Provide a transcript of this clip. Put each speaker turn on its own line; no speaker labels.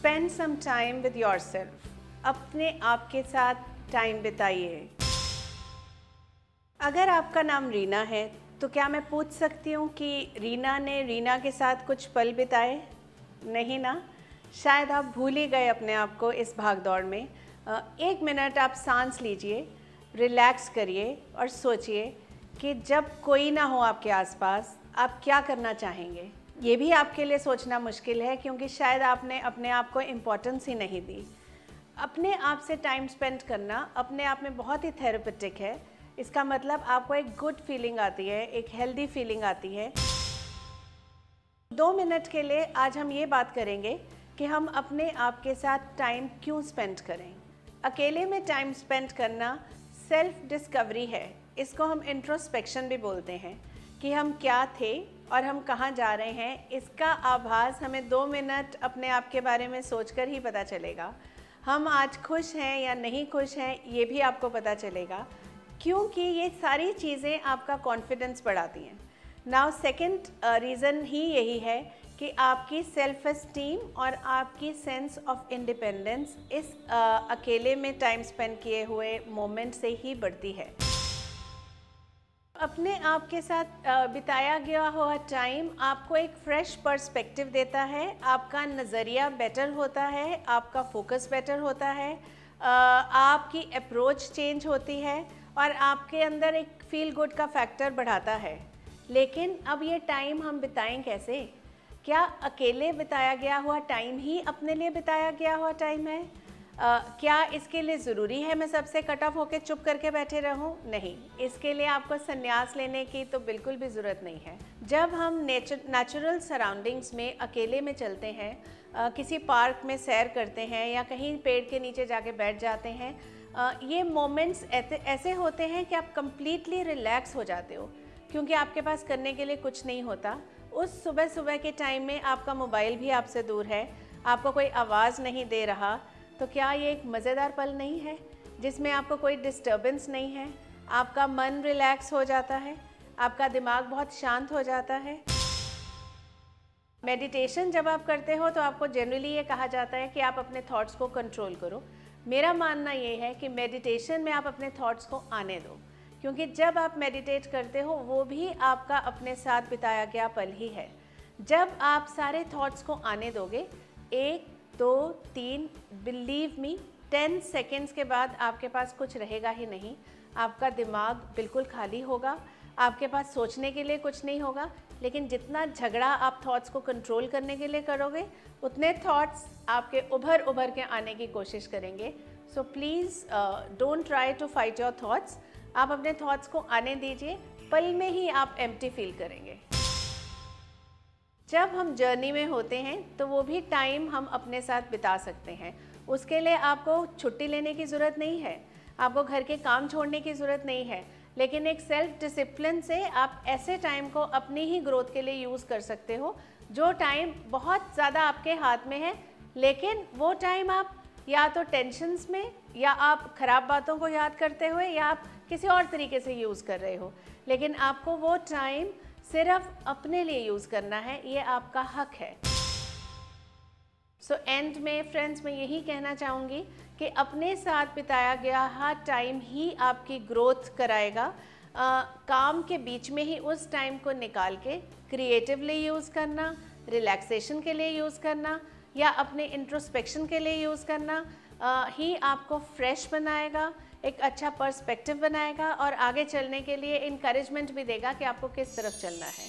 Spend some time with yourself. अपने आप के साथ टाइम बिताइए। अगर आपका नाम रीना है तो क्या मैं पूछ सकती हूँ कि रीना ने रीना के साथ कुछ पल बिताए? नहीं ना। शायद आप भूल ही गए अपने आप को इस भागदौड़ में। 1 मिनट आप सांस लीजिए, रिलैक्स करिए और सोचिए कि जब कोई ना हो आपके आसपास आप क्या करना चाहेंगे। ये भी आपके लिए सोचना मुश्किल है क्योंकि शायद आपने अपने आप को इम्पोर्टेंस ही नहीं दी। अपने आप से टाइम स्पेंड करना अपने आप में बहुत ही थेरेपेटिक है। इसका मतलब आपको एक गुड फीलिंग आती है, एक हेल्दी फीलिंग आती है। 2 मिनट के लिए आज हम ये बात करेंगे कि हम अपने आप के साथ टाइम क्यों स्पेंड करें। अकेले में टाइम स्पेंड करना सेल्फ डिस्कवरी है। इसको हम इंट्रोस्पेक्शन भी बोलते हैं कि हम क्या थे और हम कहाँ जा रहे हैं। इसका आभास हमें 2 मिनट अपने आप के बारे में सोचकर ही पता चलेगा। हम आज खुश हैं या नहीं खुश हैं ये भी आपको पता चलेगा, क्योंकि ये सारी चीज़ें आपका कॉन्फिडेंस बढ़ाती हैं। नाउ सेकंड रीज़न ही यही है कि आपकी सेल्फ एस्टीम और आपकी सेंस ऑफ इंडिपेंडेंस इस अकेले में टाइम स्पेंड किए हुए मोमेंट से ही बढ़ती है। अपने आप के साथ बिताया गया हुआ टाइम आपको एक फ्रेश पर्सपेक्टिव देता है, आपका नज़रिया बेटर होता है, आपका फोकस बेटर होता है, आपकी अप्रोच चेंज होती है और आपके अंदर एक फील गुड का फैक्टर बढ़ाता है। लेकिन अब ये टाइम हम बिताएं कैसे? क्या अकेले बिताया गया हुआ टाइम ही अपने लिए बिताया गया हुआ टाइम है? क्या इसके लिए ज़रूरी है मैं सबसे कट ऑफ होकर चुप करके बैठे रहूं? नहीं, इसके लिए आपको संन्यास लेने की तो बिल्कुल भी ज़रूरत नहीं है। जब हम नेचुरल सराउंडिंग्स में अकेले में चलते हैं, किसी पार्क में सैर करते हैं या कहीं पेड़ के नीचे जाके बैठ जाते हैं, ये मोमेंट्स ऐसे होते हैं कि आप कंप्लीटली रिलैक्स हो जाते हो क्योंकि आपके पास करने के लिए कुछ नहीं होता। उस सुबह सुबह के टाइम में आपका मोबाइल भी आपसे दूर है, आपको कोई आवाज़ नहीं दे रहा। तो क्या ये एक मज़ेदार पल नहीं है जिसमें आपको कोई डिस्टर्बेंस नहीं है? आपका मन रिलैक्स हो जाता है, आपका दिमाग बहुत शांत हो जाता है। मेडिटेशन जब आप करते हो तो आपको जनरली ये कहा जाता है कि आप अपने थॉट्स को कंट्रोल करो। मेरा मानना ये है कि मेडिटेशन में आप अपने थॉट्स को आने दो, क्योंकि जब आप मेडिटेट करते हो वो भी आपका अपने साथ बिताया गया पल ही है। जब आप सारे थॉट्स को आने दोगे, 1, 2, 3, बिलीव मी 10 सेकेंड्स के बाद आपके पास कुछ रहेगा ही नहीं। आपका दिमाग बिल्कुल खाली होगा, आपके पास सोचने के लिए कुछ नहीं होगा। लेकिन जितना झगड़ा आप थॉट्स को कंट्रोल करने के लिए करोगे, उतने थॉट्स आपके उभर के आने की कोशिश करेंगे। So please don't try to fight your thoughts. आप अपने थॉट्स को आने दीजिए, पल में ही आप एम्प्टी फील करेंगे। जब हम जर्नी में होते हैं तो वो भी टाइम हम अपने साथ बिता सकते हैं। उसके लिए आपको छुट्टी लेने की ज़रूरत नहीं है, आपको घर के काम छोड़ने की ज़रूरत नहीं है, लेकिन एक सेल्फ डिसिप्लिन से आप ऐसे टाइम को अपनी ही ग्रोथ के लिए यूज़ कर सकते हो जो टाइम बहुत ज़्यादा आपके हाथ में है। लेकिन वो टाइम आप या तो टेंशन्स में या आप ख़राब बातों को याद करते हुए या आप किसी और तरीके से यूज़ कर रहे हो, लेकिन आपको वो टाइम सिर्फ अपने लिए यूज़ करना है, ये आपका हक है। सो एंड में फ्रेंड्स मैं यही कहना चाहूँगी कि अपने साथ बिताया गया हर टाइम ही आपकी ग्रोथ कराएगा। काम के बीच में ही उस टाइम को निकाल के क्रिएटिवली यूज़ करना, रिलैक्सेशन के लिए यूज़ करना या अपने इंट्रोस्पेक्शन के लिए यूज़ करना ही आपको फ्रेश बनाएगा, एक अच्छा पर्सपेक्टिव बनाएगा और आगे चलने के लिए इनकरेजमेंट भी देगा कि आपको किस तरफ चलना है।